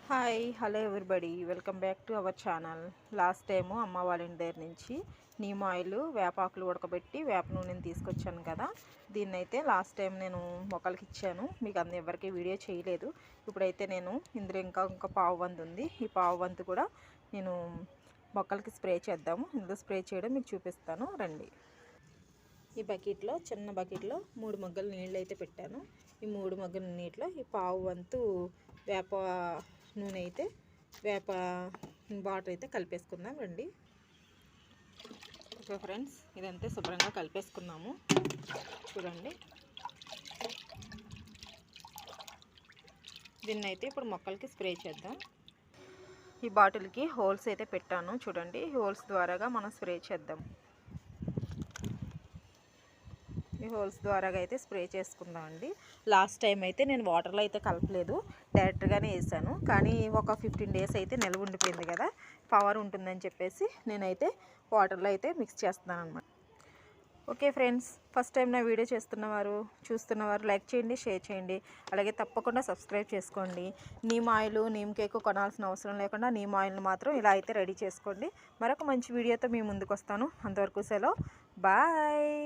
Hello everybody, welcome back to our channel. Last time అమ్మ వాళ్ళ ఇంటి దగ్గర నుంచి నీమ్ ఆయిల్ వేపాకులు ఉడకబెట్టి వేప నూనెని తీసుకొచ్చాను కదా. దీన్నైతే లాస్ట్ టైం నేను మొక్కలకి ఇచ్చాను, మీకు ఎవరికి వీడియో చేయలేదు. ఇప్పుడైతే నేను ఇందులో ఇంకా పావు వంతు ఉంది. ఈ పావు వంతు కూడా నేను మొక్కలకి స్ప్రే చేద్దాము. ఇందులో స్ప్రే చేయడం మీకు చూపిస్తాను రండి. ఈ బకెట్లో, చిన్న బకెట్లో 3 మగ్గల నీళ్ళు అయితే పెట్టాను. ఈ 3 మగ్గల నీటిలో ఈ పావు వంతు వేప నూనె అయితే వేప వాటర్ అయితే కలిపేసుకుందాం రండి. ఓకే ఫ్రెండ్స్, ఇదంతా శుభ్రంగా కలిపేసుకున్నాము. చూడండి, దీన్ని అయితే ఇప్పుడు మొక్కలకి స్ప్రే చేద్దాం. ఈ బాటిల్కి హోల్స్ అయితే పెట్టాను చూడండి. హోల్స్ ద్వారాగా మనం స్ప్రే చేద్దాం. ఈ హోల్స్ ద్వారా అయితే స్ప్రే చేసుకుందాం అండి. లాస్ట్ టైం అయితే నేను వాటర్లో అయితే కలపలేదు, డైరెక్ట్గానే వేసాను. కానీ ఒక 15 డేస్ అయితే నిల్వ ఉండిపోయింది కదా, పవర్ ఉంటుందని చెప్పేసి నేనైతే వాటర్లో అయితే మిక్స్ చేస్తున్నాను అనమాట. ఓకే ఫ్రెండ్స్, ఫస్ట్ టైం నా వీడియో చూస్తున్నవారు లైక్ చేయండి, షేర్ చేయండి, అలాగే తప్పకుండా సబ్స్క్రైబ్ చేసుకోండి. నీమ్ ఆయిల్, నీమ్ కేక్ కొనాల్సిన అవసరం లేకుండా నీమ్ ఆయిల్ని మాత్రం ఇలా అయితే రెడీ చేసుకోండి. మరొక మంచి వీడియోతో మీ ముందుకు వస్తాను. అంతవరకు సెలవు, బాయ్.